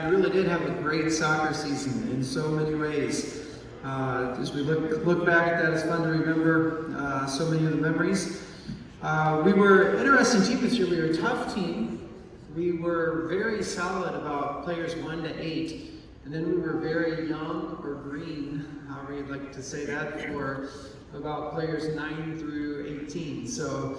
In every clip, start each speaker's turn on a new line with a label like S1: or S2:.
S1: We really did have a great soccer season in so many ways. As we look back at that, it's fun to remember so many of the memories. We were an interesting team this year. We were a tough team. We were very solid about players 1 to 8. And then we were very young or green, however you'd like to say that, for about players 9 through 18. So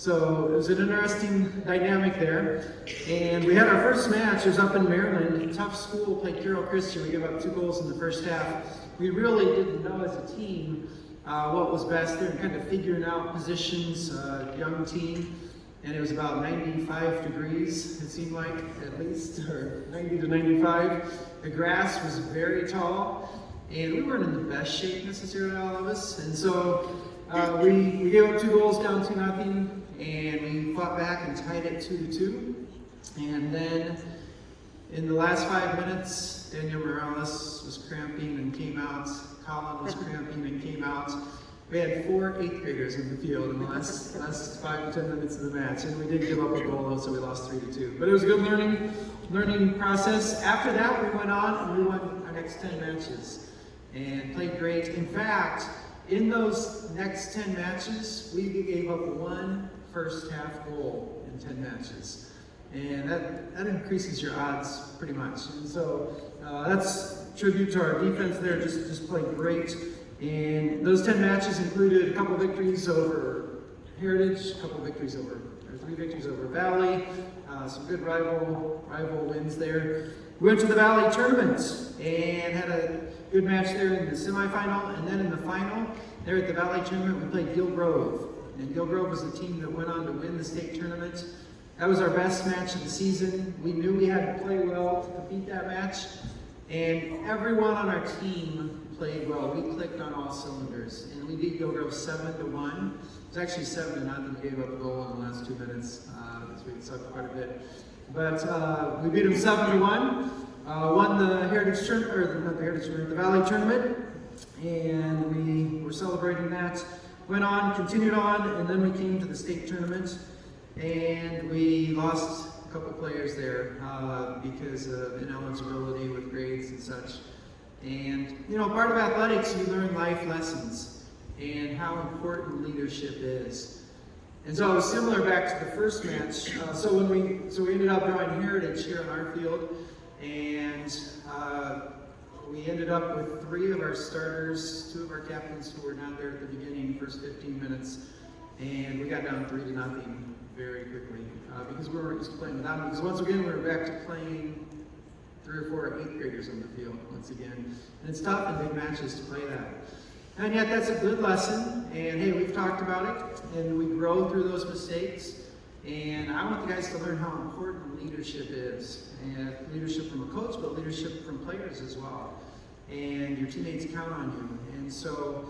S1: it was an interesting dynamic there. And we had our first match. It was up in Maryland. Tough school, played Carroll Christian. We gave up 2 goals in the first half. We really didn't know as a team what was best there, and kind of figuring out positions, young team. And it was about 95 degrees, it seemed like, at least, or 90 to 95. The grass was very tall, and we weren't in the best shape necessarily, all of us. And so we gave up 2 goals down 2-0, and we fought back and tied it 2-2. And then in the last 5 minutes, Daniel Morales was cramping and came out. Colin was cramping and came out. We had 4 8th graders in the field in the last 5 to 10 minutes of the match, and we did give up a goal, so we lost 3-2. But it was a good learning process. After that, we went on and we won our next 10 matches and played great. In fact, in those next 10 matches, we gave up 1 first half goal in 10 matches. And that increases your odds pretty much. And so that's tribute to our defense there, just played great. And those 10 matches included a couple victories over Heritage, 3 victories over Valley, some good rival wins there. We went to the Valley tournament and had a good match there in the semifinal, and then in the final, there at the Valley tournament, we played Gill Grove. And Gill Grove was the team that went on to win the state tournament. That was our best match of the season. We knew we had to play well to compete that match, and everyone on our team played well. We clicked on all cylinders, and we beat Gill Grove 7-1. It was actually 7-0. We gave up a goal in the last 2 minutes, because we sucked quite a bit. But we beat them 7-1. Won the Heritage tournament, or not the Heritage tournament, the Valley tournament, and we were celebrating that. Went on, continued on, and then we came to the state tournament, and we lost a couple players there because of ineligibility with grades and such. And, you know, part of athletics, you learn life lessons and how important leadership is. And so it was similar back to the first match. So we ended up drawing Heritage here on our field, and we ended up with 3 of our starters, 2 of our captains who were not there at the beginning, first 15 minutes, and we got down 3-0 very quickly because we weren't used to playing without them. Because once again, we were back to playing 3 or 4 8th graders on the field once again. And it's tough in big matches to play that. And yet that's a good lesson, and hey, we've talked about it, and we grow through those mistakes. And I want the guys to learn how important leadership is. And leadership from a coach, but leadership from players as well. And your teammates count on you. And so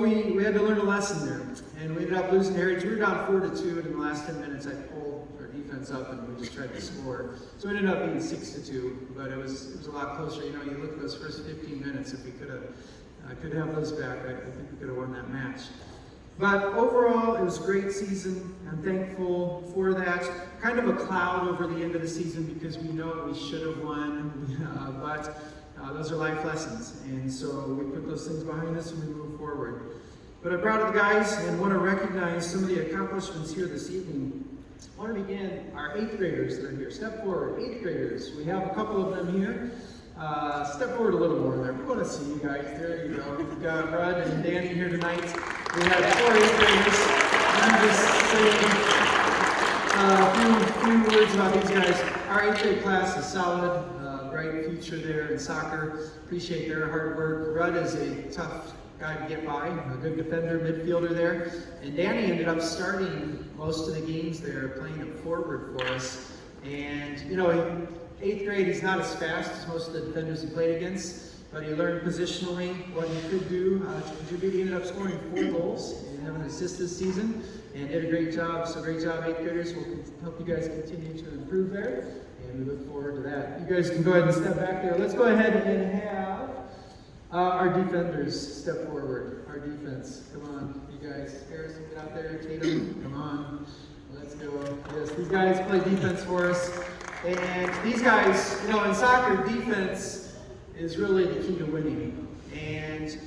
S1: we had to learn a lesson there. And we ended up losing Heritage. We were down 4-2, and in the last 10 minutes I pulled our defense up and we just tried to score. So it ended up being 6-2, but it was a lot closer. You know, you look at those first 15 minutes, if we could have those back, I think we could have won that match. But overall, it was a great season. I'm thankful for that. Kind of a cloud over the end of the season because we know we should have won, but those are life lessons. And so we put those things behind us and we move forward. But I'm proud of the guys and want to recognize some of the accomplishments here this evening. I want to begin our 8th graders that are here. Step forward, 8th graders. We have a couple of them here. Step forward a little more there. We want to see you guys. There you go. We've got Rudd and Danny here tonight. We have 4 8th graders. I'm just saying a few words about these guys. Our 8th grade class is solid. Bright future there in soccer. Appreciate their hard work. Rudd is a tough guy to get by. A good defender, midfielder there. And Danny ended up starting most of the games there, playing it forward for us. And, you know, 8th grade, he's not as fast as most of the defenders he played against, but he learned positionally what he could do to contribute. He ended up scoring 4 goals and having an assist this season and did a great job. So great job, 8th graders. We'll help you guys continue to improve there, and we look forward to that. You guys can go ahead and step back there. Let's go ahead and have our defenders step forward. Our defense. Come on, you guys. Harrison, get out there. Tatum, come on. Let's go. Yes, these guys play defense for us. And these guys, you know, in soccer, defense is really the key to winning. And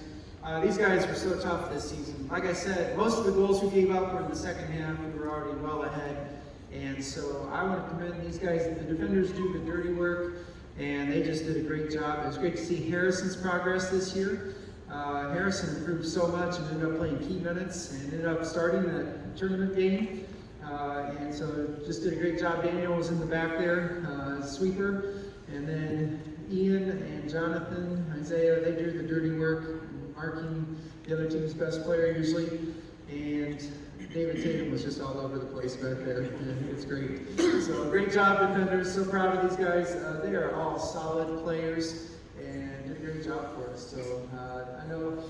S1: these guys were so tough this season. Like I said, most of the goals we gave up were in the second half. We were already well ahead. And so I want to commend these guys. The defenders do the dirty work, and they just did a great job. It was great to see Harrison's progress this year. Harrison improved so much and ended up playing key minutes and ended up starting the tournament game. And so just did a great job. Daniel was in the back there, sweeper. And then Ian and Jonathan, Isaiah, they do the dirty work, marking the other team's best player usually. And David Tatum was just all over the place back there. It's great. So great job, defenders. So proud of these guys. They are all solid players and did a great job for us. So I know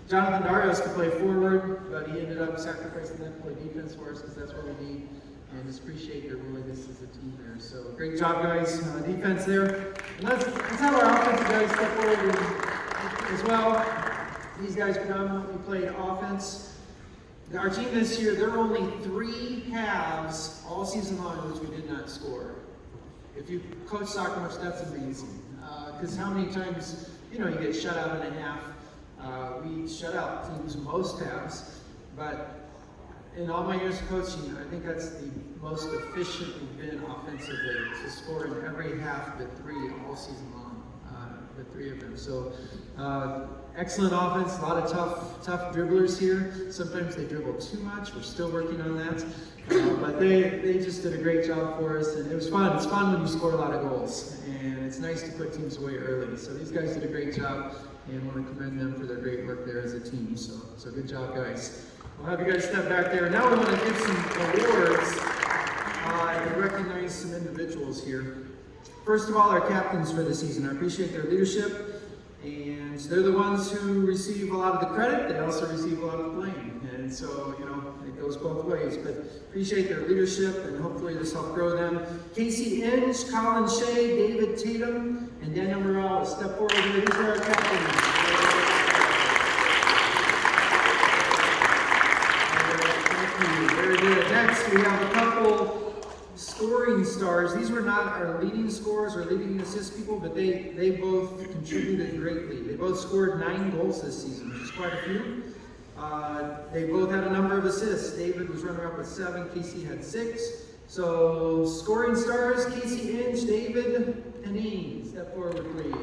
S1: Jonathan Darius could play forward, but he ended up sacrificing that to play defense for us because that's what we need. And just appreciate their willingness as a team there. So great job, guys. Defense there. And let's have our offensive guys step forward as well. These guys predominantly played offense. Our team this year, there are only 3 halves all season long in which we did not score. If you coach soccer much, that's amazing. Because how many times, you know, you get shut out in a half. We shut out teams most halves, but in all my years of coaching, I think that's the most efficient we've been offensively, to score in every half but 3 all season long. The 3 of them. So excellent offense, a lot of tough dribblers here. Sometimes they dribble too much. We're still working on that. But they just did a great job for us, and it was fun. It's fun when you score a lot of goals, and it's nice to put teams away early. So these guys did a great job, and I want to commend them for their great work there as a team. So good job, guys. We'll have you guys step back there. Now we want to give some awards and recognize some individuals here. First of all, our captains for the season. I appreciate their leadership, and they're the ones who receive a lot of the credit. They also receive a lot of the blame, and so, you know, it goes both ways. But appreciate their leadership, and hopefully this helped grow them. Casey Inge, Colin Shea, David Tatum, and Daniel Morales. Step forward here. These are our captains. Very good. Next, we have a couple scoring stars. These were not our leading scorers or leading assist people, but they both contributed greatly. They both scored 9 goals this season, which is quite a few. They both had a number of assists. David was runner-up with 7. Casey had 6. So scoring stars, Casey Inge, David Panine. Step forward, please.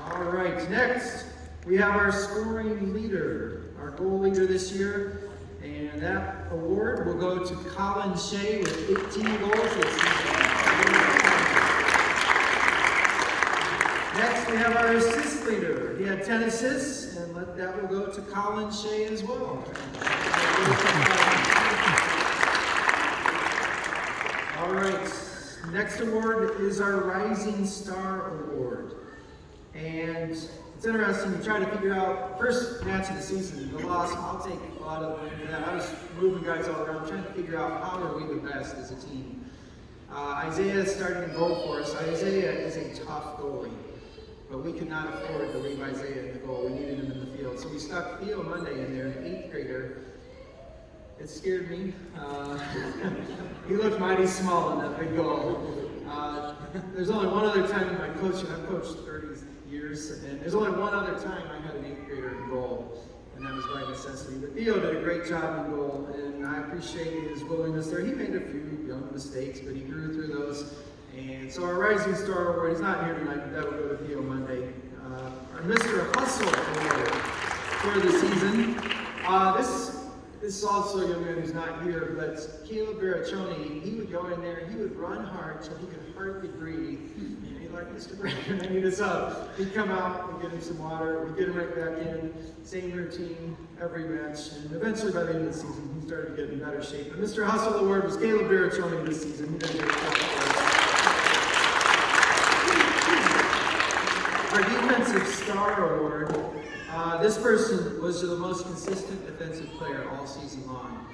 S1: All right, next we have our scoring leader. Our goal leader this year, and that award will go to Colin Shea with 18 goals this season. Next, we have our assist leader. He had 10 assists, and that will go to Colin Shea as well. All right, next award is our Rising Star Award. And it's interesting to try to figure out, first match of the season, the loss, I'll take a lot of the blame for that. I was moving guys all around, trying to figure out how are we the best as a team. Isaiah is starting to goal for us. Isaiah is a tough goalie, but we could not afford to leave Isaiah in the goal. We needed him in the field. So we stuck Theo Monday in there, an 8th grader. It scared me. He looked mighty small in that big goal. There's only one other time in my coaching, I've coached 30 years, and there's only one other time I had an 8th grader in goal, and that was by necessity. But Theo did a great job in goal, and I appreciate his willingness there. He made a few young mistakes, but he grew through those. And so our Rising Star Award, he's not here tonight, but that will go to Theo Monday. Our Mr. Hustle Award for the season. This is also a young man who's not here, but Caleb Baraccioni, he would go in there and he would run hard till he could hardly breathe. And he'd like, Mr. Brandon, I need us up. He'd come out, we'd get him some water, we'd get him right back in. Same routine every match. And eventually by the end of the season, he started to get in better shape. But Mr. Hustle Award was Caleb Baraccioni this season. He did a great job for us. Our Defensive Star Award. This person was the most consistent defensive player all season long.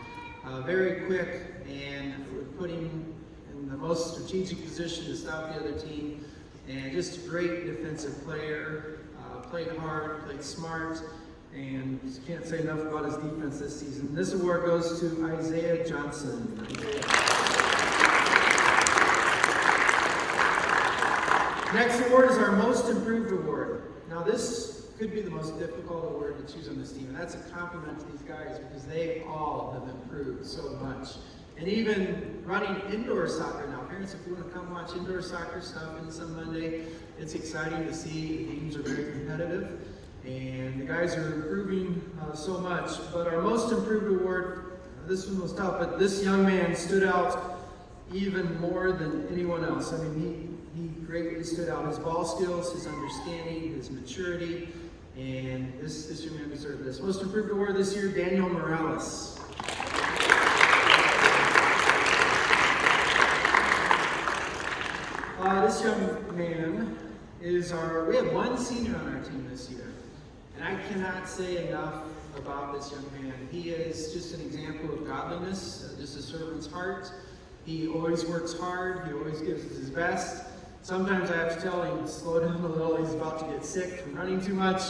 S1: Very quick and would put him in the most strategic position to stop the other team. And just a great defensive player. Played hard, played smart, And just can't say enough about his defense this season. This award goes to Isaiah Johnson. Next award is our Most Improved Award. Now this could be the most difficult award to choose on this team, and that's a compliment to these guys because they all have improved so much. And even running indoor soccer now, parents, if you want to come watch indoor soccer stuff in some Monday, it's exciting to see. The games are very competitive, and the guys are improving so much. But our Most Improved Award, this one was tough, but this young man stood out even more than anyone else. I mean, he greatly stood out. His ball skills, his understanding, his maturity, and this young man deserved this. Most Improved Award this year, Daniel Morales. This young man is we have one senior on our team this year, and I cannot say enough about this young man. He is just an example of godliness, just a servant's heart. He always works hard, he always gives his best. Sometimes I have to tell him, slow down a little, he's about to get sick from running too much.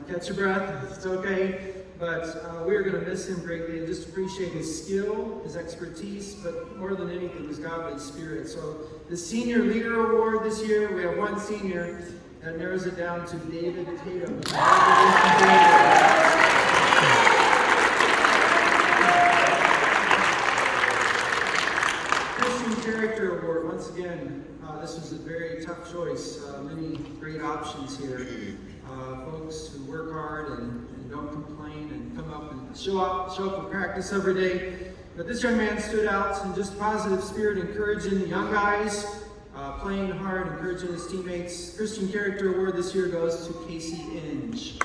S1: Catch your breath, it's okay. But we are going to miss him greatly and just appreciate his skill, his expertise, but more than anything, his godly spirit. So the Senior Leader Award this year, we have one senior. That narrows it down to David Tatum. Christian Character Award, once again, this was a very tough choice. Many great options here. Folks who work hard and don't complain and come up and show up and practice every day. But this young man stood out in just positive spirit, encouraging the young guys, playing hard, encouraging his teammates. Christian Character Award this year goes to Casey Inge.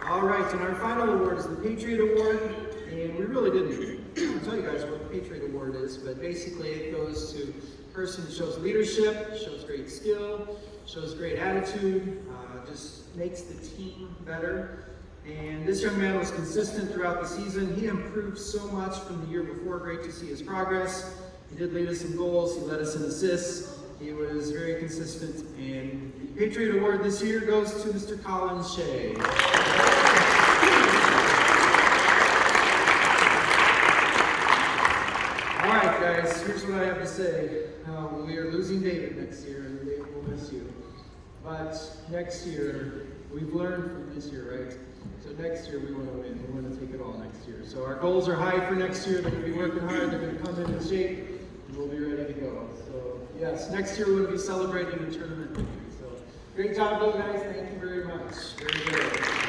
S1: All right, and our final award is the Patriot Award, and we really didn't tell you guys what the Patriot Award is, but basically it goes to a person who shows leadership, shows great skill, shows great attitude, just makes the team better. And this young man was consistent throughout the season. He improved so much from the year before. Great to see his progress. He did lead us in goals. He led us in assists. He was very consistent. And the Patriot Award this year goes to Mr. Colin Shea. All right, guys, here's what I have to say. We are losing David next year, and David will miss you. But next year, we've learned from this year, right? So next year, we want to win. We want to take it all next year. So our goals are high for next year. They're going to be working hard. They're going to come in shape, and we'll be ready to go. So, yes, next year we'll be celebrating the tournament with you. So, great job, though, guys. Thank you very much. Very good.